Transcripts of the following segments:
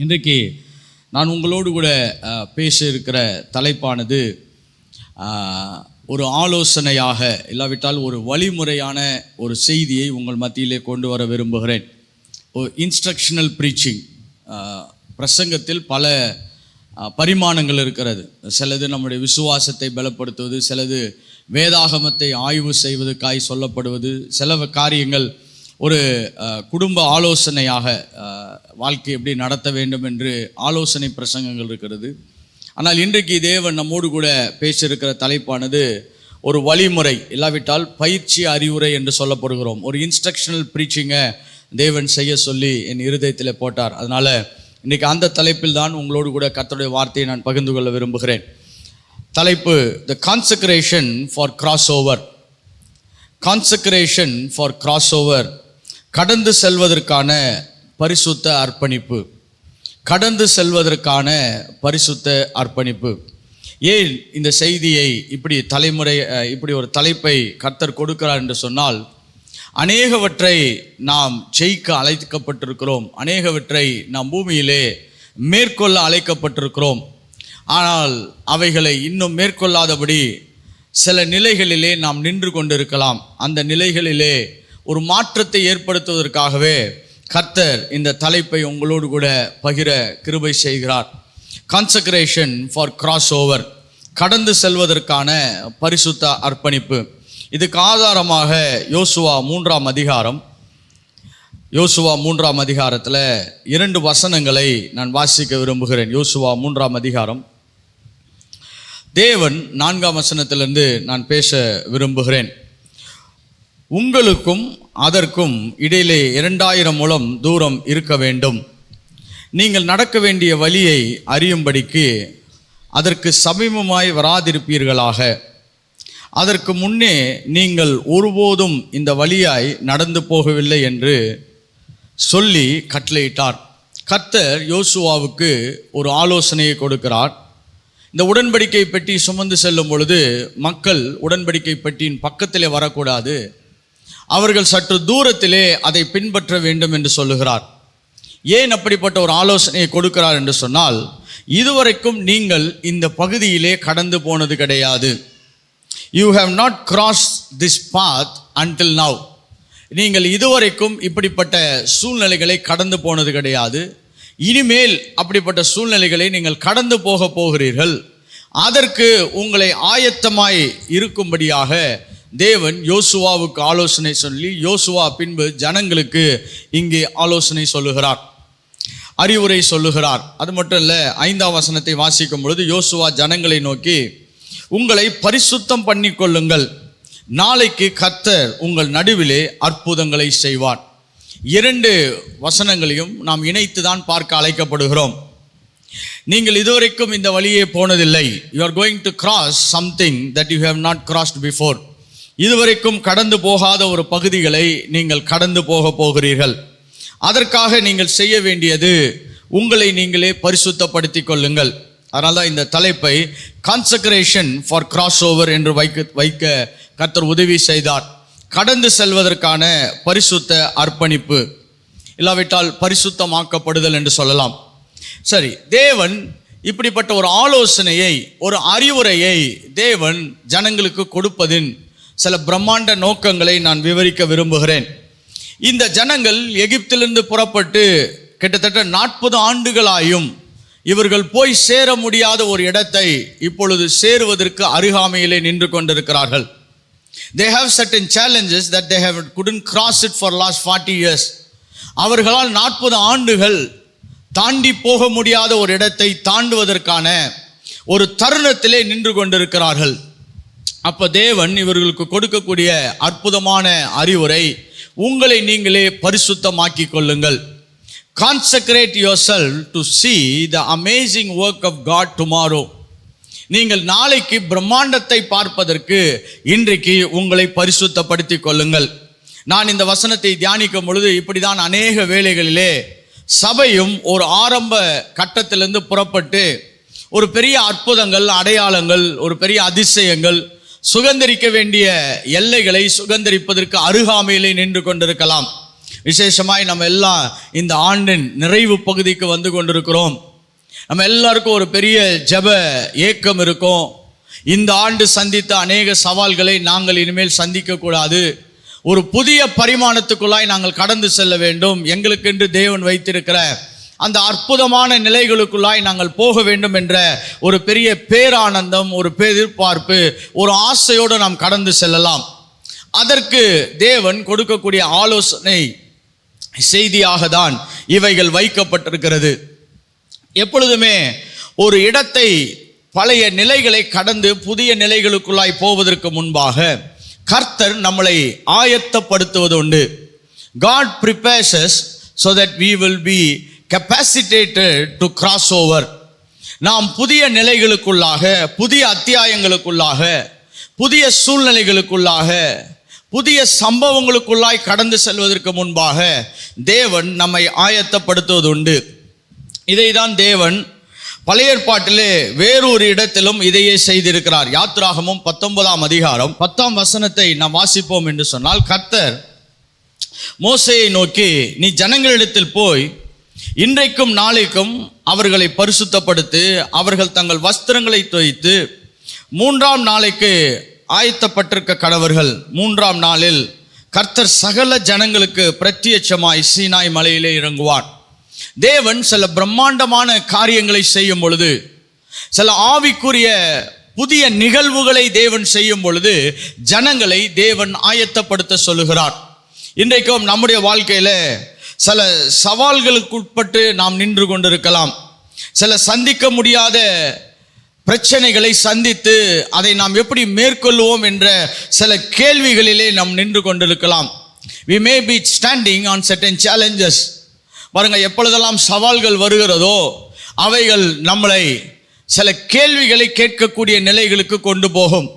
இன்றைக்கு நான் உங்களோடு கூட பேச இருக்கிற தலைப்பானது ஒரு ஆலோசனையாக இல்லாவிட்டால் ஒரு வழிமுறையான ஒரு செய்தியை உங்கள் மத்தியிலே கொண்டு வர விரும்புகிறேன். ஒரு இன்ஸ்ட்ரக்ஷனல் ப்ரீச்சிங். பிரசங்கத்தில் பல பரிமாணங்கள் இருக்கிறது. சிலது நம்முடைய விசுவாசத்தை பலப்படுத்துவது, சிலது வேதாகமத்தை ஆய்வு செய்வதற்காய் சொல்லப்படுவது, சில காரியங்கள் ஒரு குடும்ப ஆலோசனையாக வாழ்க்கை எப்படி நடத்த வேண்டும் என்று ஆலோசனை பிரசங்கங்கள் இருக்கிறது. ஆனால் இன்றைக்கு தேவன் நம்மோடு கூட பேசியிருக்கிற தலைப்பானது ஒரு வழிமுறை இல்லாவிட்டால் பயிற்சி அறிவுரை என்று சொல்லப்படுகிறோம். ஒரு இன்ஸ்ட்ரக்ஷனல் ப்ரீச்சிங்கை தேவன் செய்ய சொல்லி என் இருதயத்தில் போட்டார். அதனால் இன்றைக்கி அந்த தலைப்பில் தான் உங்களோடு கூட கர்த்தருடைய வார்த்தையை நான் பகிர்ந்து கொள்ள விரும்புகிறேன். தலைப்பு the consecration for cross over. Consecration for cross over. கடந்து செல்வதற்கான பரிசுத்த அர்ப்பணிப்பு. கடந்து செல்வதற்கான பரிசுத்த அர்ப்பணிப்பு. ஏன் இந்த செய்தியை இப்படி ஒரு தலைப்பை கர்த்தர் கொடுக்கிறார் என்று சொன்னால், அநேகவற்றை நாம் ஜெயிக்க அழைக்கப்பட்டிருக்கிறோம், அநேகவற்றை நாம் பூமியிலே மேற்கொள்ள அழைக்கப்பட்டிருக்கிறோம். ஆனால் அவைகளை இன்னும் மேற்கொள்ளாதபடி சில நிலைகளிலே நாம் நின்று கொண்டிருக்கலாம். அந்த நிலைகளிலே ஒரு மாற்றத்தை ஏற்படுத்துவதற்காகவே கர்த்தர் இந்த தலைப்பை உங்களோடு கூட பகிர கிருபை செய்கிறார். Consecration for cross over. கடந்து செல்வதற்கான பரிசுத்த அர்ப்பணிப்பு. இதுக்கு ஆதாரமாக யோசுவா 3ஆம் அதிகாரம். யோசுவா 3ஆம் அதிகாரத்தில் 2 வசனங்களை நான் வாசிக்க விரும்புகிறேன். யோசுவா 3ஆம் அதிகாரம். தேவன் 4ஆம் வசனத்திலிருந்து நான் பேச விரும்புகிறேன். உங்களுக்கும் அதற்கும் இடையிலே 2000 முழம் தூரம் இருக்க வேண்டும். நீங்கள் நடக்க வேண்டிய வழியை அறியும்படிக்கு அதற்கு சமீபமாய் வராதிருப்பீர்களாக. அதற்கு முன்னே நீங்கள் ஒருபோதும் இந்த வழியாய் நடந்து போகவில்லை என்று சொல்லி கட்டளையிட்டார். கர்த்தர் யோசுவாவுக்கு ஒரு ஆலோசனையை கொடுக்கிறார். இந்த உடன்படிக்கை பெட்டி சுமந்து செல்லும் பொழுது மக்கள் உடன்படிக்கை பெட்டியின் பக்கத்திலே வரக்கூடாது, அவர்கள் சற்று தூரத்திலே அதை பின்பற்ற வேண்டும் என்று சொல்லுகிறார். ஏன் அப்படிப்பட்ட ஒரு ஆலோசனையை கொடுக்கிறார் என்று சொன்னால், இதுவரைக்கும் நீங்கள் இந்த பகுதியிலே கடந்து போனது கிடையாது. You have not cross this path until now. நீங்கள் இதுவரைக்கும் இப்படிப்பட்ட சூழ்நிலைகளை கடந்து போனது கிடையாது. இனிமேல் அப்படிப்பட்ட சூழ்நிலைகளை நீங்கள் கடந்து போகிறீர்கள். அதற்கு உங்களை ஆயத்தமாய் இருக்கும்படியாக தேவன் யோசுவாவுக்கு ஆலோசனை சொல்லி, யோசுவா பின்பு ஜனங்களுக்கு இங்கே ஆலோசனை சொல்லுகிறார், அறிவுரை சொல்லுகிறார். அது மட்டும் இல்லை, 5ஆம் வசனத்தை வாசிக்கும் பொழுது யோசுவா ஜனங்களை நோக்கி, உங்களை பரிசுத்தம் பண்ணி கொள்ளுங்கள், நாளைக்கு கர்த்தர் உங்கள் நடுவிலே அற்புதங்களை செய்வார். 2 வசனங்களையும் நாம் இணைத்து தான் பார்க்க அழைக்கப்படுகிறோம். நீங்கள் இதுவரைக்கும் இந்த வழியே போனதில்லை. You are going to cross something that you have not crossed before. இதுவரைக்கும் கடந்து போகாத ஒரு பகுதிகளை நீங்கள் கடந்து போகிறீர்கள். அதற்காக நீங்கள் செய்ய வேண்டியது உங்களை நீங்களே பரிசுத்தப்படுத்திக் கொள்ளுங்கள். அதனால தான் இந்த தலைப்பை கான்சக்ரேஷன் ஃபார் கிராஸ் ஓவர் என்று வைக்க கர்த்தர் உதவி செய்தார். கடந்து செல்வதற்கான பரிசுத்த அர்ப்பணிப்பு, இல்லாவிட்டால் பரிசுத்தமாக்கப்படுதல் என்று சொல்லலாம். சரி, தேவன் இப்படிப்பட்ட ஒரு ஆலோசனையை, ஒரு அறிவுரையை தேவன் ஜனங்களுக்கு கொடுப்பதின் சில பிரம்மாண்ட நோக்கங்களை நான் விவரிக்க விரும்புகிறேன். இந்த ஜனங்கள் எகிப்திலிருந்து புறப்பட்டு கிட்டத்தட்ட 40 ஆண்டுகளாயும் இவர்கள் போய் சேர முடியாத ஒரு இடத்தை இப்பொழுது சேருவதற்கு அருகாமையிலே நின்று கொண்டிருக்கிறார்கள். They have certain challenges that they couldn't cross it for last 40 years. அவர்களால் 40 ஆண்டுகள் தாண்டி போக முடியாத ஒரு இடத்தை தாண்டுவதற்கான ஒரு தருணத்திலே நின்று கொண்டிருக்கிறார்கள். அப்போ தேவன் இவர்களுக்கு கொடுக்கக்கூடிய அற்புதமான அறிவுரை, உங்களை நீங்களே பரிசுத்தமாக்கி கொள்ளுங்கள். Consecrate yourself to see the amazing work of God tomorrow. நீங்கள் நாளைக்கு பிரம்மாண்டத்தை பார்ப்பதற்கு இன்றைக்கு உங்களை பரிசுத்தப்படுத்தி கொள்ளுங்கள். நான் இந்த வசனத்தை தியானிக்கும் பொழுது இப்படிதான் அநேக வேளைகளிலே சபையும் ஒரு ஆரம்ப கட்டத்திலிருந்து புறப்பட்டு ஒரு பெரிய அற்புதங்கள், அடையாளங்கள், ஒரு பெரிய அதிசயங்கள், சுகந்தரிக்க வேண்டிய எல்லைகளை சுகந்தரிப்பதற்கு அருகாமையிலே நின்று கொண்டிருக்கலாம். விசேஷமாய் நம்ம எல்லாம் இந்த ஆண்டின் நிறைவு பகுதிக்கு வந்து கொண்டிருக்கிறோம். நம்ம எல்லாருக்கும் ஒரு பெரிய ஜெப ஏக்கம் இருக்கும். இந்த ஆண்டு சந்தித்த அநேக சவால்களை நாங்கள் இனிமேல் சந்திக்கக்கூடாது, ஒரு புதிய பரிமாணத்துக்குள்ளாய் நாங்கள் கடந்து செல்ல வேண்டும், எங்களுக்கென்று தேவன் வைத்திருக்கிற அந்த அற்புதமான நிலைகளுக்குள்ளாய் நாங்கள் போக வேண்டும் என்ற ஒரு பெரிய பேரானந்தம், ஒரு எதிர்பார்ப்பு, ஒரு ஆசையோடு நாம் கடந்து செல்லலாம். அதற்கு தேவன் கொடுக்கக்கூடிய ஆலோசனை செய்தியாக தான் இவைகள் வைக்கப்பட்டிருக்கிறது. எப்பொழுதுமே ஒரு இடத்தை பழைய நிலைகளை கடந்து புதிய நிலைகளுக்குள்ளாய் போவதற்கு முன்பாக கர்த்தர் நம்மளை ஆயத்தப்படுத்துவது உண்டு. God prepares us so that we will be capacitated to cross over. நாம் புதிய நிலைகளுக்குள்ளாக, புதிய அத்தியாயங்களுக்குள்ளாக, புதிய சூழ்நிலைகளுக்குள்ளாக, புதிய சம்பவங்களுக்குள்ளாய் கடந்து செல்வதற்கு முன்பாக தேவன் நம்மை ஆயத்தப்படுத்துவது உண்டு. இதை தான் தேவன் பழைய ஏற்பாட்டிலே வேறொரு இடத்திலும் இதையே செய்திருக்கிறார். யாத்திராகமம் 19ஆம் அதிகாரம் 10ஆம் வசனத்தை நாம் வாசிப்போம் என்று சொன்னால், கர்த்தர் மோசேயை நோக்கி, நீ ஜனங்களிடத்தில் போய் இன்றைக்கும் நாளைக்கும் அவர்களை பரிசுத்தப்படுத்தி அவர்கள் தங்கள் வஸ்திரங்களை துவைத்து 3ஆம் நாளைக்கு ஆயத்தப்பட்டிருக்க கடவர்கள். 3ஆம் நாளில் கர்த்தர் சகல ஜனங்களுக்கு பிரத்யட்சமாய் சீனாய் மலையிலே இறங்குவான். தேவன் சில பிரம்மாண்டமான காரியங்களை செய்யும் பொழுது, சில ஆவிக்குரிய புதிய நிகழ்வுகளை தேவன் செய்யும் பொழுது ஜனங்களை தேவன் ஆயத்தப்படுத்த சொல்லுகிறார். இன்றைக்கும் நம்முடைய வாழ்க்கையில சில சவால்களுக்கு உட்பட்டு நாம் நின்று கொண்டிருக்கலாம். சில சந்திக்க முடியாத பிரச்சனைகளை சந்தித்து அதை நாம் எப்படி மேற்கொள்வோம் என்ற சில கேள்விகளிலே நாம் நின்று கொண்டிருக்கலாம். we may be standing on certain challenges. பாருங்க, எப்பொழுதெல்லாம் சவால்கள் வருகிறதோ அவைகள் நம்மளை சில கேள்விகளை கேட்கக்கூடிய நிலைகளுக்கு கொண்டு போகும்.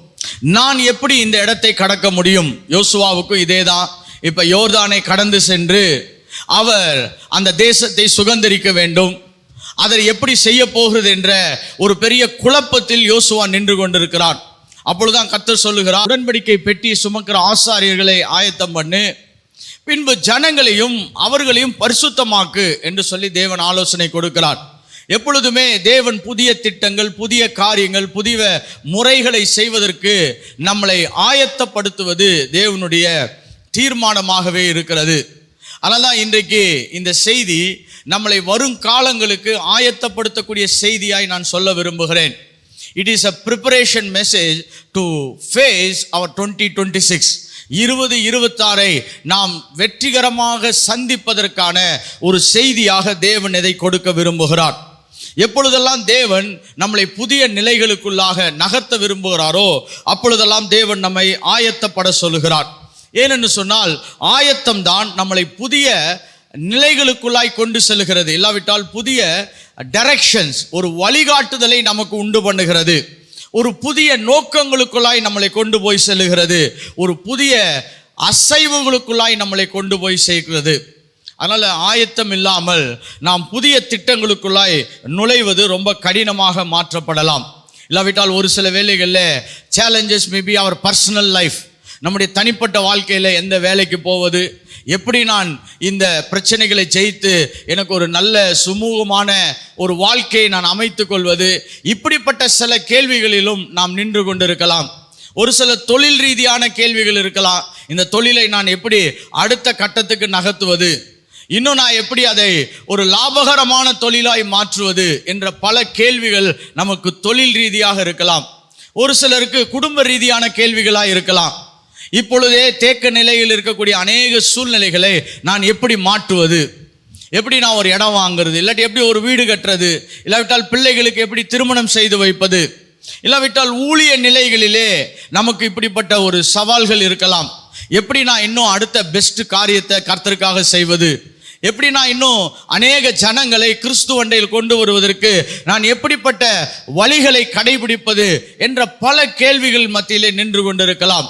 நான் எப்படி இந்த இடத்தை கடக்க முடியும்? யோசுவாவுக்கும் இதேதான். இப்ப யோர்தானை கடந்து சென்று அவர் அந்த தேசத்தை சுதந்தரிக்க வேண்டும். அதை எப்படி செய்ய போகிறது என்ற ஒரு பெரிய குழப்பத்தில் யோசுவா நின்று கொண்டிருக்கிறார். அப்பொழுதுதான் கர்த்தர் சொல்லுகிறார், உடன்படிக்கை பெட்டியை சுமக்கிற ஆசாரியர்களை ஆயத்தம் பண்ணு, பின்பு ஜனங்களையும் அவர்களையும் பரிசுத்தமாக்கு என்று சொல்லி தேவன் ஆலோசனை கொடுக்கிறார். எப்பொழுதுமே தேவன் புதிய திட்டங்கள், புதிய காரியங்கள், புதிய முறைகளை செய்வதற்கு நம்மளை ஆயத்தப்படுத்துவது தேவனுடைய தீர்மானமாகவே இருக்கிறது. அதனால்தான் இன்றைக்கு இந்த செய்தி நம்மளை வரும் காலங்களுக்கு ஆயத்தப்படுத்தக்கூடிய செய்தியாய் நான் சொல்ல விரும்புகிறேன். It is a preparation message to face our 2026. 2026 நாம் வெற்றிகரமாக சந்திப்பதற்கான ஒரு செய்தியாக தேவன் இதை கொடுக்க விரும்புகிறார். எப்பொழுதெல்லாம் தேவன் நம்மளை புதிய நிலைகளுக்குள்ளாக நகர்த்த விரும்புகிறாரோ அப்பொழுதெல்லாம் தேவன் நம்மை ஆயத்தப்பட சொல்லுகிறார். ஏனென்று சொன்னால் ஆயத்தம் தான் நம்மளை புதிய நிலைகளுக்குள்ளாய் கொண்டு செல்கிறது. இல்லாவிட்டால் புதிய டைரக்ஷன்ஸ், ஒரு வழிகாட்டுதலை நமக்கு உண்டு பண்ணுகிறது. ஒரு புதிய நோக்கங்களுக்குள்ளாய் நம்மளை கொண்டு போய் செல்லுகிறது. ஒரு புதிய அசைவுகளுக்குள்ளாய் நம்மளை கொண்டு போய் சேர்க்கிறது. அதனால் ஆயத்தம் இல்லாமல் நாம் புதிய திட்டங்களுக்குள்ளாய் நுழைவது ரொம்ப கடினமாக மாற்றப்படலாம். இல்லாவிட்டால் ஒரு சில வேளைகளில் சேலஞ்சஸ் மேபி அவர் பர்சனல் லைஃப், நம்முடைய தனிப்பட்ட வாழ்க்கையில் எந்த வேலைக்கு போவது, எப்படி நான் இந்த பிரச்சனைகளை ஜெயித்து எனக்கு ஒரு நல்ல சுமூகமான ஒரு வாழ்க்கையை நான் அமைத்து கொள்வது, இப்படிப்பட்ட சில கேள்விகளிலும் நாம் நின்று கொண்டிருக்கலாம். ஒரு சில தொழில் ரீதியான கேள்விகள் இருக்கலாம். இந்த தொழிலை நான் எப்படி அடுத்த கட்டத்துக்கு நகர்த்துவது, இன்னும் நான் எப்படி அதை ஒரு லாபகரமான தொழிலாய் மாற்றுவது என்ற பல கேள்விகள் நமக்கு தொழில் ரீதியாக இருக்கலாம். ஒரு சிலருக்கு குடும்ப ரீதியான கேள்விகளாக இருக்கலாம். இப்பொழுதே தேக்க நிலையில் இருக்கக்கூடிய அநேக சூழ்நிலைகளை நான் எப்படி மாற்றுவது, எப்படி நான் ஒரு இடம் வாங்குறது, இல்லாட்டி எப்படி ஒரு வீடு கட்டுறது, இல்லாவிட்டால் பிள்ளைகளுக்கு எப்படி திருமணம் செய்து வைப்பது, இல்லாவிட்டால் ஊழிய நிலைகளிலே நமக்கு இப்படிப்பட்ட ஒரு சவால்கள் இருக்கலாம். எப்படி நான் இன்னும் அடுத்த பெஸ்ட் காரியத்தை கர்த்தருக்காக செய்வது, எப்படி நான் இன்னும் அநேக ஜனங்களை கிறிஸ்துவண்டையில் கொண்டு வருவதற்கு நான் எப்படிப்பட்ட வழிகளை கடைபிடிப்பது என்ற பல கேள்விகள் மத்தியிலே நின்று கொண்டிருக்கலாம்.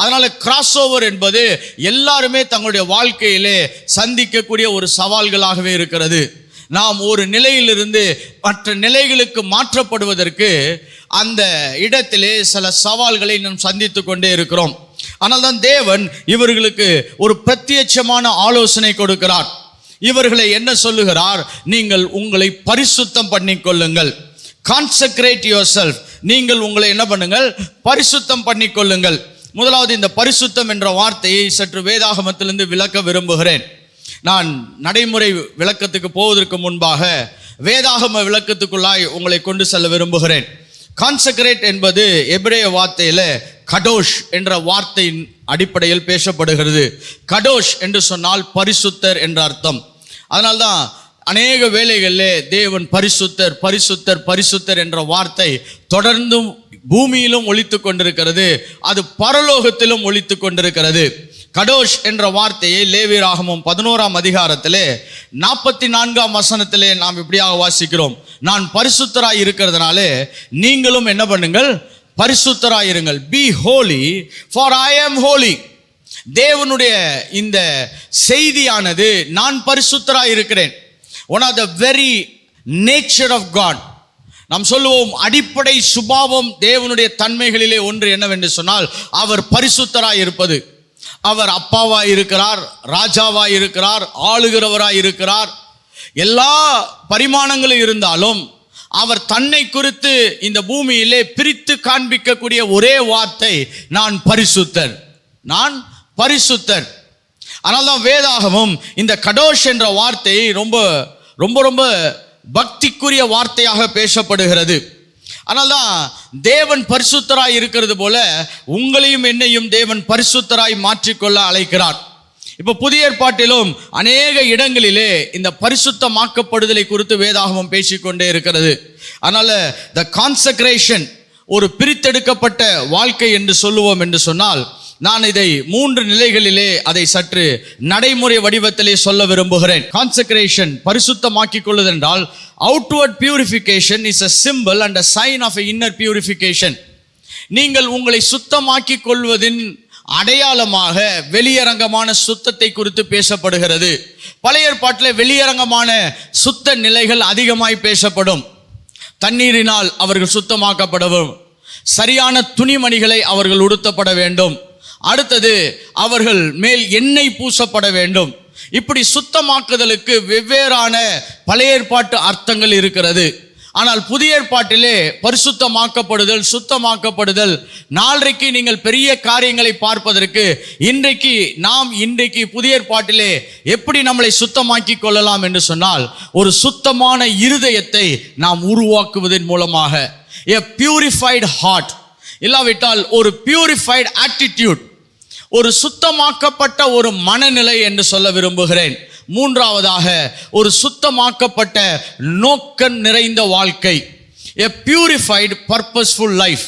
அதனால கிராஸ் ஓவர் என்பது எல்லாருமே தங்களுடைய வாழ்க்கையிலே சந்திக்கக்கூடிய ஒரு சவால்களாகவே இருக்கிறது. நாம் ஒரு நிலையிலிருந்து மற்ற நிலைகளுக்கு மாற்றப்படுவதற்கு அந்த இடத்திலே சில சவால்களை நாம் சந்தித்து கொண்டே இருக்கிறோம். ஆனால் தான் தேவன் இவர்களுக்கு ஒரு பிரத்யட்சமான ஆலோசனை கொடுக்கிறார். இவர்களை என்ன சொல்லுகிறார்? நீங்கள் உங்களை பரிசுத்தம் பண்ணிக்கொள்ளுங்கள். Consecrate your self. நீங்கள் உங்களை என்ன பண்ணுங்கள்? பரிசுத்தம் பண்ணிக்கொள்ளுங்கள். முதலாவது இந்த பரிசுத்தம் என்ற வார்த்தையை சற்று வேதாகமத்திலிருந்து விளக்க விரும்புகிறேன். நான் நடைமுறை விளக்கத்துக்கு போவதற்கு முன்பாக வேதாகம விளக்கத்துக்குள்ளாய் உங்களை கொண்டு செல்ல விரும்புகிறேன். கான்செக்ரேட் என்பது எபிரேய வார்த்தையில கடோஷ் என்ற வார்த்தையின் அடிப்படையில் பேசப்படுகிறது. கடோஷ் என்று சொன்னால் பரிசுத்தர் என்ற அர்த்தம். அதனால்தான் அநேக வேளைகளிலே தேவன் பரிசுத்தர் பரிசுத்தர் பரிசுத்தர் என்ற வார்த்தை தொடர்ந்தும் பூமியிலும் ஒலித்து கொண்டிருக்கிறது, அது பரலோகத்திலும் ஒலித்து கொண்டிருக்கிறது. கடோஷ் என்ற வார்த்தையை லேவியராகமம் 11ஆம் அதிகாரத்திலே 44ஆம் வசனத்திலே நாம் இப்படியாக வாசிக்கிறோம். நான் பரிசுத்தராய் இருக்கிறதுனாலே நீங்களும் என்ன பண்ணுங்கள்? பரிசுத்தராய் இருங்கள். பி ஹோலி ஃபார் ஐ ஆம் ஹோலி. தேவனுடைய இந்த செய்தியானது நான் பரிசுத்தராய் இருக்கிறேன். One of the very nature of God. நாம் சொல்லுவோம் அடிப்படை சுபாவம் தேவனுடைய தன்மைகளிலே ஒன்று என்னவென்று சொன்னால் அவர் பரிசுத்தராய் இருப்பது. அவர் அப்பாவாய் இருக்கிறார், ராஜாவாய் இருக்கிறார், ஆளுகிறவராய் இருக்கிறார். எல்லா பரிமாணங்களும் இருந்தாலும் அவர் தன்னை குறித்து இந்த பூமியிலே பிரித்து காண்பிக்கக்கூடிய ஒரே வார்த்தை நான் பரிசுத்தர், நான் பரிசுத்தர். அதனால்தான் வேதாகமும் இந்த கடோஷ் என்ற வார்த்தையை ரொம்ப ரொம்ப ரொம்ப பக்திக்குரிய வார்த்தையாக பேசப்படுகிறது. அதனால்தான் தேவன் பரிசுத்தராய் இருக்கிறது போல உங்களையும் என்னையும் தேவன் பரிசுத்தராய் மாற்றிக்கொள்ள அழைக்கிறார். இப்போ புதிய ஏற்பாட்டிலும் அநேக இடங்களிலே இந்த பரிசுத்தமாக்கப்படுதலை குறித்து வேதாகமம் பேசிக்கொண்டே இருக்கிறது. அதனால த கான்செக்ரேஷன் ஒரு பிரித்தெடுக்கப்பட்ட வாழ்க்கை என்று சொல்லுவோம் என்று சொன்னால், நான் இதை 3 நிலைகளிலே அதை சற்று நடைமுறை வடிவத்திலே சொல்ல விரும்புகிறேன். கான்செக்ரேஷன் பரிசுத்தமாக்கிக் கொள்ளுதல் என்றால் outward purification is a symbol and a sign of a inner purification. நீங்கள் உங்களை சுத்தமாக்கிக் கொள்வதின் அடையாளமாக வெளியரங்கமான சுத்தத்தை குறித்து பேசப்படுகிறது. பழைய ஏற்பாட்டில் வெளியரங்கமான சுத்த நிலைகள் அதிகமாய் பேசப்படும். தண்ணீரினால் அவர்கள் சுத்தமாக்கப்படவும், சரியான துணிமணிகளை அவர்கள் உடுத்தப்பட வேண்டும், அடுத்தது அவர்கள் மேல் எண்ணெய் பூசப்பட வேண்டும். இப்படி சுத்தமாக்குதலுக்கு வெவ்வேறான பழைய ஏற்பாட்டு அர்த்தங்கள் இருக்கிறது. ஆனால் புதிய ஏற்பாட்டிலே பரிசுத்தமாக்கப்படுதல், சுத்தமாக்கப்படுதல், நாளைக்கு நீங்கள் பெரிய காரியங்களை பார்ப்பதற்கு இன்றைக்கு புதிய ஏற்பாட்டிலே எப்படி நம்மளை சுத்தமாக்கி கொள்ளலாம் என்று சொன்னால், ஒரு சுத்தமான இருதயத்தை நாம் உருவாக்குவதன் மூலமாக, a purified heart, இல்லாவிட்டால் ஒரு purified attitude, ஒரு சுத்தமாக்கப்பட்ட ஒரு மனநிலை என்று சொல்ல விரும்புகிறேன். மூன்றாவதாக ஒரு சுத்தமாக்கப்பட்ட நோக்கம் நிறைந்த வாழ்க்கை, a purified purposeful life.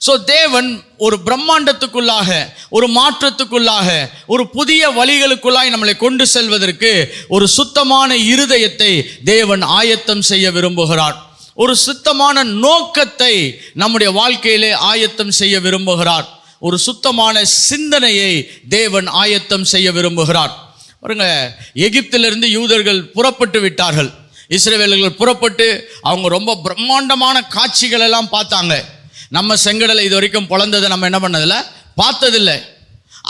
So தேவன் ஒரு பிரம்மாண்டத்துக்குள்ளாக, ஒரு மாற்றத்துக்குள்ளாக, ஒரு புதிய வழிகளுக்குள்ளாய் நம்மளை கொண்டு செல்வதற்கு ஒரு சுத்தமான இருதயத்தை தேவன் ஆயத்தம் செய்ய விரும்புகிறார். ஒரு சுத்தமான நோக்கத்தை நம்முடைய வாழ்க்கையிலே ஆயத்தம் செய்ய விரும்புகிறார். ஒரு சுத்தமான சிந்தனையை தேவன் ஆயத்தம் செய்ய விரும்புகிறார். பாருங்க, எகிப்திலிருந்து யூதர்கள் புறப்பட்டு விட்டார்கள். இஸ்ரவேலர்கள் புறப்பட்டு அவங்க ரொம்ப பிரம்மாண்டமான காட்சிகள் எல்லாம் பார்த்தாங்க. நம்ம செங்கடலை இது வரைக்கும் பொளந்ததை நம்ம என்ன பண்ணதில்லை, பார்த்ததில்லை,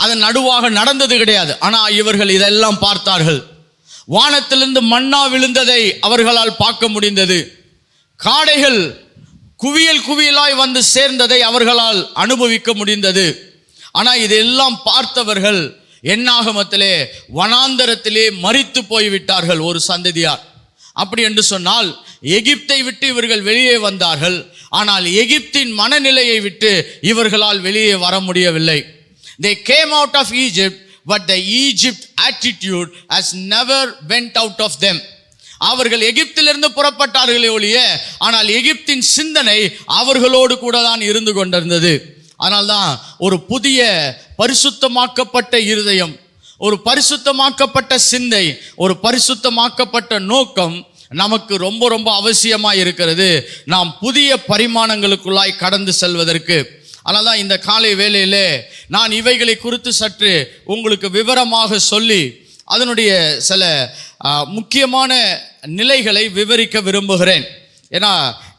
அதன் நடுவாக நடந்தது கிடையாது. ஆனால் இவர்கள் இதெல்லாம் பார்த்தார்கள். வானத்திலிருந்து மன்னா விழுந்ததை அவர்களால் பார்க்க முடிந்தது. காடைகள் குவியல் குவியலாய் வந்து சேர்ந்ததை அவர்களால் அனுபவிக்க முடிந்தது. ஆனால் இதெல்லாம் பார்த்தவர்கள் என்னாகமத்திலே வனாந்தரத்திலே மரித்து போய்விட்டார்கள் ஒரு சந்ததியார். அப்படி என்று சொன்னால் எகிப்தை விட்டு இவர்கள் வெளியே வந்தார்கள், ஆனால் எகிப்தின் மனநிலையை விட்டு இவர்களால் வெளியே வர முடியவில்லை. They came out of Egypt, but the Egypt attitude has never went out of them. அவர்கள் எகிப்திலிருந்து புறப்பட்டார்களே ஒழிய, ஆனால் எகிப்தின் சிந்தனை அவர்களோடு கூட தான் இருந்து கொண்டிருந்தது. அதனால்தான் ஒரு புதிய பரிசுத்தமாக்கப்பட்ட இருதயம், ஒரு பரிசுத்தமாக்கப்பட்ட சிந்தை, ஒரு பரிசுத்தமாக்கப்பட்ட நோக்கம் நமக்கு ரொம்ப ரொம்ப அவசியமாக இருக்கிறது, நாம் புதிய பரிமாணங்களுக்குள்ளாய் கடந்து செல்வதற்கு. அதனால தான் இந்த காலை வேளையிலே நான் இவைகளை குறித்து சற்று உங்களுக்கு விவரமாக சொல்லி அதனுடைய சில முக்கியமான நிலைகளை விவரிக்க விரும்புகிறேன். ஏன்னா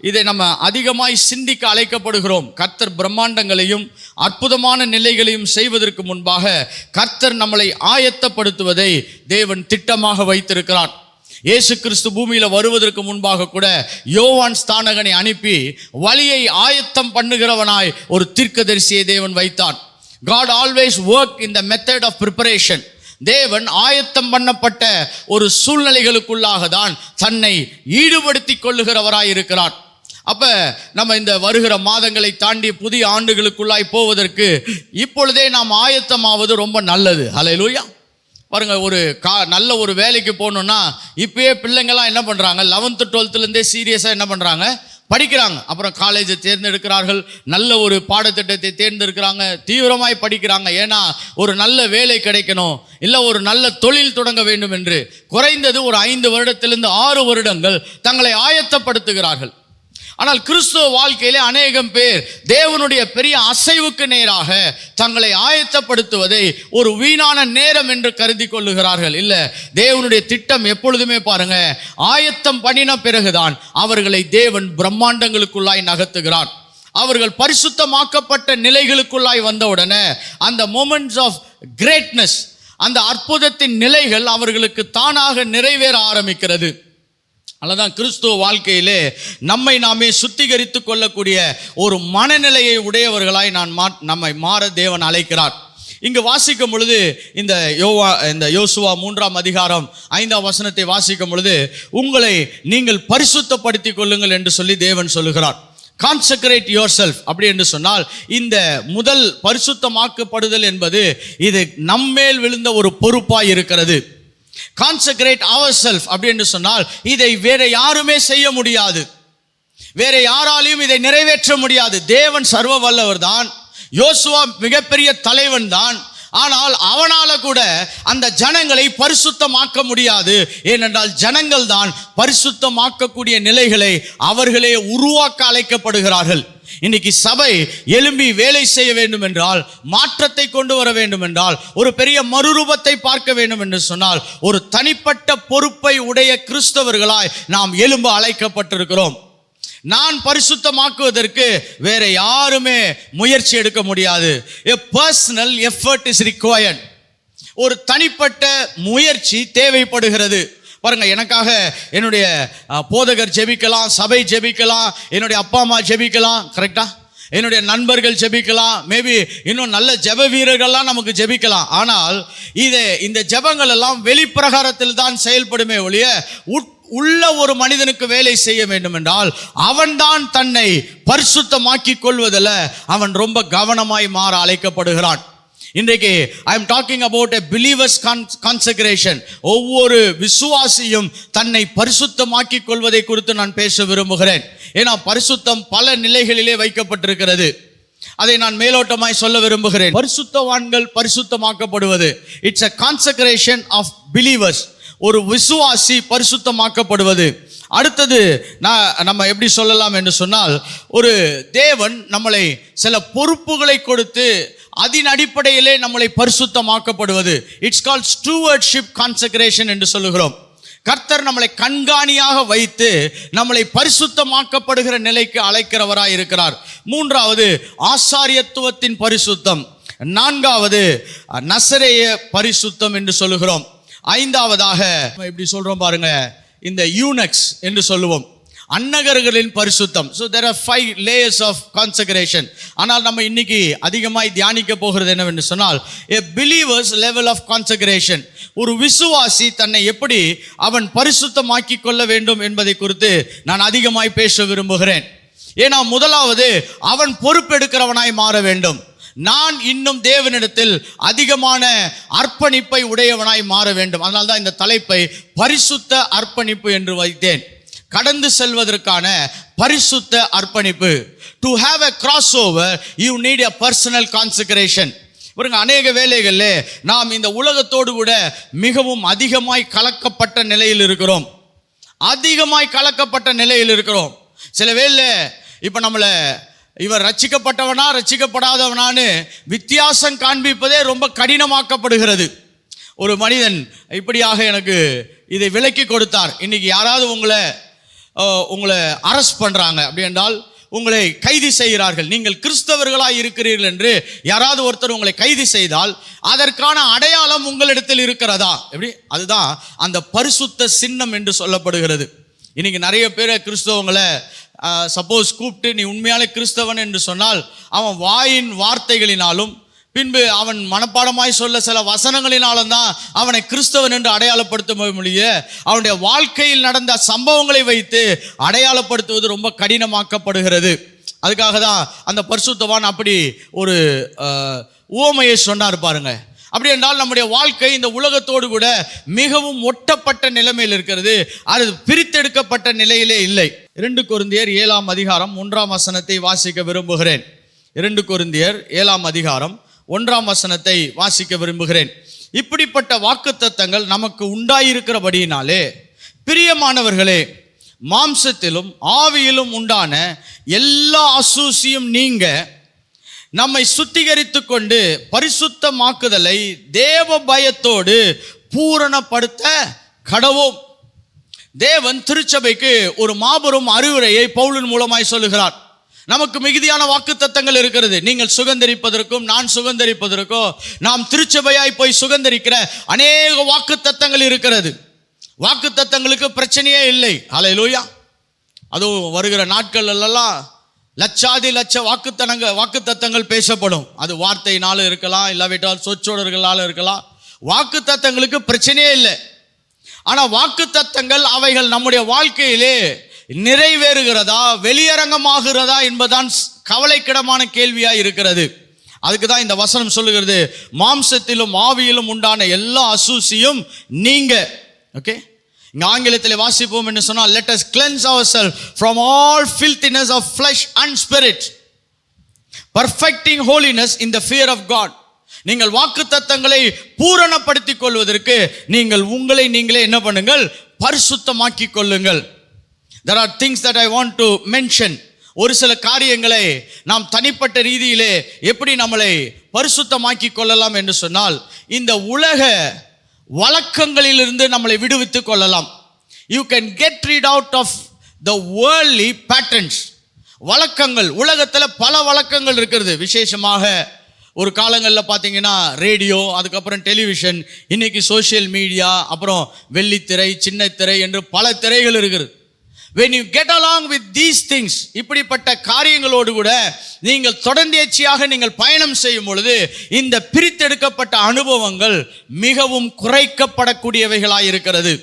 இதை நம்ம அதிகமாய் சிந்திக்க அழைக்கப்படுகிறோம். கர்த்தர் பிரம்மாண்டங்களையும் அற்புதமான நிலைகளையும் செய்வதற்கு முன்பாக கர்த்தர் நம்மளை ஆயத்தப்படுத்துவதை தேவன் திட்டமாக வைத்திருக்கிறார். இயேசு கிறிஸ்து பூமியில வருவதற்கு முன்பாக கூட யோவான் ஸ்தானகனை அனுப்பி வழியை ஆயத்தம் பண்ணுகிறவனாய் ஒரு தீர்க்கதரிசியை தேவன் வைத்தான். God always worked in the method of preparation. தேவன் ஆயத்தம் பண்ணப்பட்ட ஒரு சூழ்நிலைகளுக்குள்ளாக தான் தன்னை ஈடுபடுத்திக் கொள்ளுகிறவராய் இருக்கிறார். அப்ப நம்ம இந்த வருகிற மாதங்களை தாண்டி புதிய ஆண்டுகளுக்குள்ளாய் போவதற்கு இப்பொழுதே நாம் ஆயத்தமாவது ரொம்ப நல்லது. ஹல்லேலூயா. பாருங்க, ஒரு நல்ல ஒரு வேலைக்கு போகணுன்னா இப்பயே பிள்ளைங்கள்லாம் என்ன பண்ணுறாங்க, 11th 12thலேருந்தே சீரியஸாக என்ன பண்ணுறாங்க, படிக்கிறாங்க. அப்புறம் காலேஜை தேர்ந்தெடுக்கிறார்கள், நல்ல ஒரு பாடத்திட்டத்தை தேர்ந்தெடுக்கிறாங்க, தீவிரமாய் படிக்கிறாங்க. ஏன்னா ஒரு நல்ல வேலை கிடைக்கணும், இல்லை ஒரு நல்ல தொழில் தொடங்க வேண்டும் என்று குறைந்தது ஒரு 5 வருடத்திலிருந்து 6 வருடங்கள் தங்களை ஆயத்தப்படுத்துகிறார்கள். ஆனால் கிறிஸ்துவ வாழ்க்கையிலே அநேகம் பேர் தேவனுடைய பெரிய அசைவுக்கு நேராக தங்களை ஆயத்தப்படுத்துவதை ஒரு வீணான நேரம் என்று கருதி கொள்ளுகிறார்கள். இல்லை, தேவனுடைய திட்டம் எப்பொழுதுமே பாருங்க, ஆயத்தம் பண்ணின பிறகுதான் அவர்களை தேவன் பிரம்மாண்டங்களுக்குள்ளாய் நகர்த்துகிறார். அவர்கள் பரிசுத்தமாக்கப்பட்ட நிலைகளுக்குள்ளாய் வந்தவுடனே அந்த மொமெண்ட்ஸ் ஆஃப் கிரேட்னஸ், அந்த அற்புதத்தின் நிலைகள் அவர்களுக்கு தானாக நிறைவேற ஆரம்பிக்கிறது. அல்லதான் கிறிஸ்துவ வாழ்க்கையிலே நம்மை நாமே சுத்திகரித்து கொள்ளக்கூடிய ஒரு மனநிலையை உடையவர்களாய் நம்மை மாற தேவன் அழைக்கிறார். இங்கு வாசிக்கும் பொழுது இந்த யோசுவா 3ஆம் அதிகாரம் 5ஆம் வசனத்தை வாசிக்கும் பொழுது உங்களை நீங்கள் பரிசுத்தப்படுத்திக் கொள்ளுங்கள் என்று சொல்லி தேவன் சொல்லுகிறார். கான்செக்ரேட் யுவர் செல்ஃப் அப்படி என்று சொன்னால் இந்த முதல் பரிசுத்தமாக்கப்படுதல் என்பது இது நம்மேல் விழுந்த ஒரு பொறுப்பாய் இருக்கிறது. கான்செக்ரேட் அவர் செல்ஃப் அப்படி என்று சொன்னால் இதை வேற யாருமே செய்ய முடியாது, வேற யாராலையும் இதை நிறைவேற்ற முடியாது. தேவன் சர்வ வல்லவர் தான், யோசுவா மிகப்பெரிய தலைவன் தான். ஆனால் அவனால கூட அந்த ஜனங்களை பரிசுத்தமாக்க முடியாது. ஏனென்றால் ஜனங்கள் தான் பரிசுத்தமாக்கக்கூடிய நிலைகளை அவர்களே உருவாக்க அழைக்கப்படுகிறார்கள். இன்னைக்கு சபை எழும்பி வேலை செய்ய வேண்டும் என்றால், மாற்றத்தை கொண்டு வர வேண்டும் என்றால், ஒரு பெரிய மறுரூபத்தை பார்க்க வேண்டும் என்று சொன்னால், ஒரு தனிப்பட்ட பொறுப்பை உடைய கிறிஸ்தவர்களாய் நாம் எழும்ப அழைக்கப்பட்டிருக்கிறோம். நான் பரிசுத்தமாக்குவதற்கு வேற யாருமே முயற்சி எடுக்க முடியாது. A personal effort is required. ஒரு தனிப்பட்ட முயற்சி தேவைப்படுகிறது. பாருங்க, எனக்காக என்னுடைய போதகர் ஜெபிக்கலாம், சபை ஜெபிக்கலாம், என்னுடைய அப்பா அம்மா ஜெபிக்கலாம், கரெக்டா, என்னுடைய நண்பர்கள் ஜெபிக்கலாம், மேபி இன்னும் நல்ல ஜெப வீரர்கள்லாம் நமக்கு ஜெபிக்கலாம். ஆனால் இந்த ஜெபங்கள் எல்லாம் வெளிப்பிரகாரத்தில் தான் செயல்படுமே ஒழிய உள்ள ஒரு மனிதனுக்கு வேலை செய்ய வேண்டும் என்றால் அவன்தான் தன்னை பரிசுத்தமாக்கிக் கொள்வதில் அவன் ரொம்ப கவனமாய் மாற அழைக்கப்படுகிறான். இன்றைக்கு I am talking about a believers consecration. ஒவ்வொரு விசுவாசியும் தன்னை பரிசுத்தமாக்கிக் கொள்வதை குறித்து நான் பேச விரும்புகிறேன். ஏன்னா பரிசுத்தம் பல நிலைகளிலே வைக்கப்பட்டிருக்கிறது. அதை நான் மேலோட்டமாய் சொல்ல விரும்புகிறேன். பரிசுத்தவான்கள் பரிசுத்தமாக்கப்படுவது, it's a consecration of believers. ஒரு விசுவாசி பரிசுத்தமாக்கப்படுவது. அடுத்தது நம்ம எப்படி சொல்லலாம் என்று சொன்னால், ஒரு தேவன் நம்மளை சில பொறுப்புகளை கொடுத்து அதன் அடிப்படையிலே நம்மளை பரிசுத்தமாக்கப்படுவது. இட்ஸ் கால்ட் ஸ்டூவர்ட்ஷிப் கான்செக்ரேஷன் என்று சொல்லுகிறோம். கர்த்தர் நம்மளை கண்காணியாக வைத்து நம்மளை பரிசுத்தமாக்கப்படுகிற நிலைக்கு அழைக்கிறவராய் இருக்கிறார். 3வது ஆசாரியத்துவத்தின் பரிசுத்தம். 4வது நசரேய பரிசுத்தம் என்று சொல்லுகிறோம். 5வதாக இப்படி சொல்றோம் பாருங்க, இந்த யூனக்ஸ் என்று சொல்லுவோம், அன்னகர்களின் பரிசுத்தம். So there are 5 layers of consecration. ஆனால் நம்ம இன்னைக்கு அதிகமாய் தியானிக்க போகிறது என்னவென்று சொன்னால், a believer's level of consecration. ஒரு விசுவாசி தன்னை எப்படி அவன் பரிசுத்தமாக்கிக் கொள்ள வேண்டும் என்பதை குறித்து நான் அதிகமாய் பேச விரும்புகிறேன். ஏன்னா முதலாவது அவன் பொறுப்பெடுக்கிறவனாய் மாற வேண்டும். நான் இன்னும் தேவனிடத்தில் அதிகமான அர்ப்பணிப்பை உடையவனாய் மாற வேண்டும். அதனால்தான் இந்த தலைப்பை பரிசுத்த அர்ப்பணிப்பு என்று வைத்தேன். கடந்து செல்வதற்கான பரிசுத்த அர்ப்பணிப்பு. To have a crossover you need a personal consecration. பாருங்க, அநேக வேளைகளில் நாம் இந்த உலகத்தோடு கூட மிகவும் அதிகமாய் கலக்கப்பட்ட நிலையில் இருக்கிறோம். சில வேளை இப்போ நம்மளை இவர் ரட்சிக்கப்பட்டவனா ரட்சிக்கப்படாதவனான்னு வித்தியாசம் காண்பிப்பதே ரொம்ப கடினமாக்கப்படுகிறது. ஒரு மனிதன் இப்படியாக எனக்கு இதை விளக்கி கொடுத்தார். இன்னைக்கு யாராவது உங்களை உங்களை அரெஸ்ட் பண்றாங்க, அப்படி என்றால் உங்களை கைது செய்கிறார்கள், நீங்கள் கிறிஸ்தவர்களாய் இருக்கிறீர்கள் என்று யாராவது ஒருத்தர் உங்களை கைது செய்தால் அதற்கான அடையாளம் உங்களிடத்தில் இருக்கிறதா? எப்படி? அதுதான் அந்த பரிசுத்த சின்னம் என்று சொல்லப்படுகிறது. இன்னைக்கு நிறைய பேர் கிறிஸ்தவங்களை சப்போஸ் கூப்பிட்டு நீ உண்மையாலே கிறிஸ்தவன் என்று சொன்னால் அவன் வாயின் வார்த்தைகளினாலும் பின்பு அவன் மனப்பாடமாய் சொல்ல சில வசனங்களினாலும் தான் அவனை கிறிஸ்தவன் என்று அடையாளப்படுத்த முடியும். அவனுடைய வாழ்க்கையில் நடந்த சம்பவங்களை வைத்து அடையாளப்படுத்துவது ரொம்ப கடினமாக்கப்படுகிறது. அதுக்காக தான் அந்த பரிசுத்தவான் அப்படி ஒரு உவமையை சொன்னார் பாருங்க. அப்படி என்றால் நம்முடைய வாழ்க்கை இந்த உலகத்தோடு கூட மிகவும் ஒட்டப்பட்ட நிலைமையில் இருக்கிறது, அது பிரித்தெடுக்கப்பட்ட நிலையிலே இல்லை. 2 கொரிந்தியர் 7ஆம் அதிகாரம் 1ஆம் வசனத்தை வாசிக்க விரும்புகிறேன். 2 கொரிந்தியர் 7ஆம் அதிகாரம் 1ஆம் வசனத்தை வாசிக்க விரும்புகிறேன். இப்படிப்பட்ட வாக்குத்தத்தங்கள் நமக்கு உண்டாயிருக்கிறபடியினாலே பிரியமானவர்களே, மாம்சத்திலும் ஆவியிலும் உண்டான எல்லா அசூசியும் நீங்க நம்மை சுத்திகரித்து கொண்டு பரிசுத்தமாக்குதலை தேவ பயத்தோடு பூரணப்படுத்த கடவோம். தேவன் திருச்சபைக்கு ஒரு மாபெரும் அறிவுரையை பவுலின் மூலமாய் சொல்லுகிறார். நமக்கு மிகுதியான வாக்குத்தத்தங்கள் இருக்கிறது. நீங்கள் சுகந்தரிப்பதற்கும் நான் சுகந்தரிப்பதற்கும் நாம் திருச்சபையாய் போய் சுகந்தரிக்கிற அநேக வாக்குத்தத்தங்கள் இருக்கிறது. வாக்குத்தத்தங்களுக்கு பிரச்சனையே இல்லை. ஹல்லேலூயா. அதுவும் வருகிற நாட்கள் எல்லாம் லட்சாதி லட்ச வாக்குத்தத்தங்கள் பேசப்படும். அது வார்த்தையினாலும் இருக்கலாம், இல்லாவிட்டால் சொற்றொடர்களால் இருக்கலாம். வாக்குத்தத்தங்களுக்கு பிரச்சனையே இல்லை. ஆனால் வாக்குத்தத்தங்கள் அவைகள் நம்முடைய வாழ்க்கையிலே நிறைவேறுகிறதா, வெளியரங்கமாகிறதா என்பதுதான் கவலைக்கிடமான கேள்வியாக இருக்கிறது. அதுக்கு தான் இந்த வசனம் சொல்லுகிறது, மாம்சத்திலும் ஆவியிலும் உண்டான எல்லா அசூசியும் நீங்க. ஓகே, இங்க ஆங்கிலத்தில் வாசிப்போம் என்று சொன்னால், let us cleanse ourselves from all filthiness of flesh and spirit, perfecting holiness in the fear of God. நீங்கள் வாக்குத்தத்தங்களை பூரணப்படுத்திக் கொள்வதற்கு நீங்கள் உங்களை நீங்களே என்ன பண்ணுங்கள்? பரிசுத்தமாக்கிக் கொள்ளுங்கள். There are things that I want to mention. ஒரு சில காரியங்களை நாம் தனிப்பட்ட ரீதியிலே எப்படி நம்மளை பரிசுத்தமாக்கிக் கொள்ளலாம் என்று சொன்னால், இந்த உலக வழக்கங்களிலிருந்து நம்மளை விடுவித்துக் கொள்ளலாம். You can get rid out of the worldly patterns. வழக்கங்கள், உலகத்தில் பல வழக்கங்கள் இருக்கிறது. விசேஷமாக ஒரு காலங்களில் பார்த்தீங்கன்னா ரேடியோ, அதுக்கப்புறம் டெலிவிஷன், இன்னைக்கு சோஷியல் மீடியா, அப்புறம் வெள்ளித்திரை, சின்ன திரை என்று பல திரைகள் இருக்குது. When you get along with these things, இப்படிப்பட்ட காரியங்களோடு கூட நீங்கள் தொடர்ந்தேச்சியாக நீங்கள் பயணம் செய்யும் பொழுது இந்த பிரித்தெடுக்கப்பட்ட அனுபவங்கள் மிகவும் குறைக்கப்படக்கூடியவைகளாக இருக்கிறது.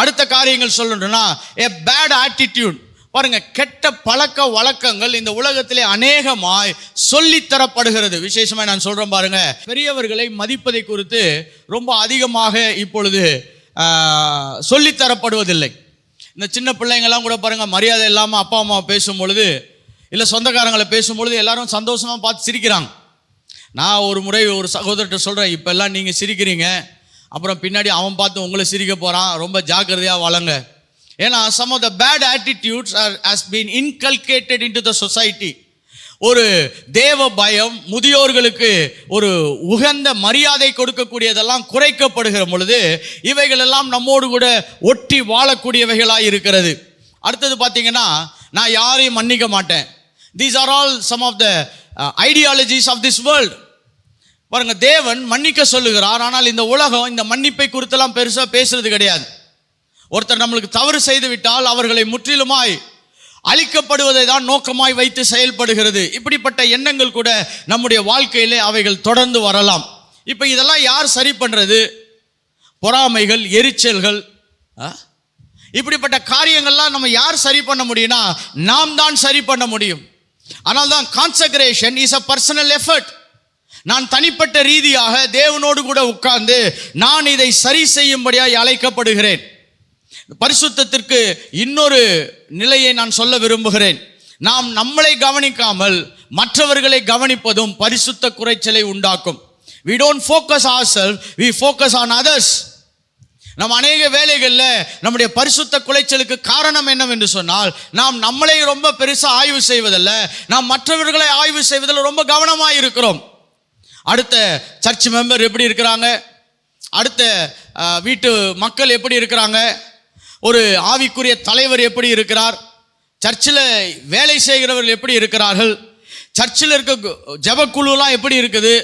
அடுத்த காரியங்கள் சொல்லணும்னா, a bad attitude. பாருங்க, கெட்ட பழக்க வழக்கங்கள் இந்த உலகத்திலே அநேகமாய் சொல்லித்தரப்படுகிறது. விசேஷமாக நான் சொல்றேன் பாருங்க, பெரியவர்களை மதிப்பதை குறித்து ரொம்ப அதிகமாக இப்பொழுது சொல்லித்தரப்படுவதில்லை. இந்த சின்ன பிள்ளைங்கள்லாம் கூட பாருங்க, மரியாதை இல்லாமல் அப்பா அம்மா பேசும் பொழுது, இல்லை சொந்தக்காரங்களை பேசும்பொழுது எல்லாரும் சந்தோஷமாக பார்த்து சிரிக்கிறாங்க. நான் ஒரு முறை ஒரு சகோதரர்கிட்ட சொல்கிறேன், இப்போல்லாம் நீங்கள் சிரிக்கிறீங்க, அப்புறம் பின்னாடி அவன் பார்த்து உங்களை சிரிக்க போகிறான், ரொம்ப ஜாக்கிரதையாக வளங்க. ஏன்னா some of the bad attitudes has been inculcated into the society. ஒரு தேவ பயம், முதியோர்களுக்கு ஒரு உகந்த மரியாதை கொடுக்கக்கூடியதெல்லாம் குறைக்கப்படுகிற பொழுது இவைகள் எல்லாம் நம்மோடு கூட ஒட்டி வாழக்கூடியவைகளாக இருக்கிறது. அடுத்தது பார்த்தீங்கன்னா, நான் யாரையும் மன்னிக்க மாட்டேன். These are all some of the ideologies of this world. பாருங்க, தேவன் மன்னிக்க சொல்லுகிறார், ஆனால் இந்த உலகம் இந்த மன்னிப்பை குறித்தெல்லாம் பெருசாக பேசுறது கிடையாது. ஒருத்தர் நம்மளுக்கு தவறு செய்து விட்டால் அவர்களை முற்றிலுமாய் அழிக்கப்படுவதை தான் நோக்கமாய் வைத்து செயல்படுகிறது. இப்படிப்பட்ட எண்ணங்கள் கூட நம்முடைய வாழ்க்கையிலே அவைகள் தொடர்ந்து வரலாம். இப்போ இதெல்லாம் யார் சரி பண்ணுறது? பொறாமைகள், எரிச்சல்கள், இப்படிப்பட்ட காரியங்கள்லாம் நம்ம யார் சரி பண்ண முடியும்னா நாம் தான் சரி பண்ண முடியும். ஆனால் தான் consecration is a personal effort. நான் தனிப்பட்ட ரீதியாக தேவனோடு கூட உட்கார்ந்து நான் இதை சரி செய்யும்படியாக அழைக்கப்படுகிறேன். பரிசுத்தத்திற்கு இன்னொரு நிலையை நான் சொல்ல விரும்புகிறேன். நாம் நம்மளை கவனிக்காமல் மற்றவர்களை கவனிப்பதும் பரிசுத்த குறைச்சலை உண்டாக்கும். We don't focus ourselves, we focus on others. நம்ம அநேக வேளைகளில் நம்முடைய பரிசுத்த குலைச்சலுக்கு காரணம் என்னவென்று சொன்னால், நாம் நம்மளை ரொம்ப பெருசாக ஆய்வு செய்வதில்ல, நாம் மற்றவர்களை ஆய்வு செய்வதில் ரொம்ப கவனமாக இருக்கிறோம். அடுத்த சர்ச் மெம்பர் எப்படி இருக்கிறாங்க, அடுத்த வீட்டு மக்கள் எப்படி இருக்கிறாங்க, ஒரு ஆவிக்குரிய தலைவர் எப்படி இருக்கிறார், சர்ச்சில் வேலை செய்கிறவர்கள் எப்படி இருக்கிறார்கள், சர்ச்சில் இருக்க ஜெபக்குழுலாம் எப்படி இருக்குது,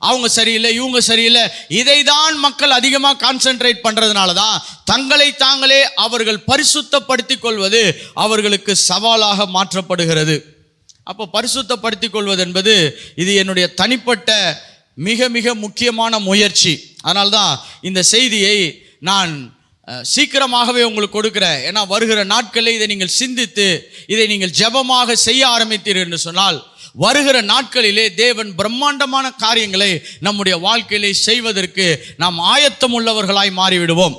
அவங்க சரியில்லை இவங்க சரியில்லை, இதை தான் மக்கள் அதிகமாக கான்சென்ட்ரேட் பண்ணுறதுனால தான் தங்களை தாங்களே அவர்கள் பரிசுத்தப்படுத்திக் கொள்வது அவர்களுக்கு சவாலாக மாற்றப்படுகிறது. அப்போ பரிசுத்தப்படுத்திக் கொள்வது என்பது இது என்னுடைய தனிப்பட்ட மிக மிக முக்கியமான முயற்சி. அதனால்தான் இந்த செய்தியை நான் சீக்கிரமாகவே உங்களுக்கு கொடுக்கிறேன். ஏன்னா வருகிற நாட்களில் இதை நீங்கள் சிந்தித்து இதை நீங்கள் ஜெபமாக செய்ய ஆரம்பித்தீர்கள் என்று சொன்னால் வருகிற நாட்களிலே தேவன் பிரம்மாண்டமான காரியங்களை நம்முடைய வாழ்க்கையிலே செய்வதற்கு நாம் ஆயத்தம் உள்ளவர்களாய் மாறிவிடுவோம்.